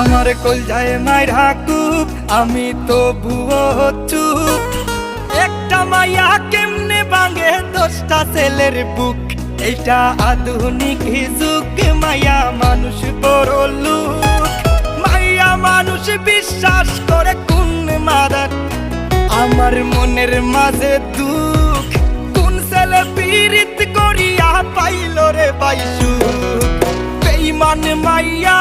আমার কলজায় মাইরা কুপ আমি তো ভুয়ো চুপ। একটা মাইয়া কেমনে ভাঙে 10টা ছেলের বুক। এইটা আধুনিক যুগ, মাইয়া মানুষ বড় লোক। মাইয়া মানুষ বিশ্বাস করে কোন মাদার, আমার মনের মাঝে দুঃখ। কোন ছেলে পীড়িত করিয়া পাইল রে বাইসুখ। বেঈমান মাইয়া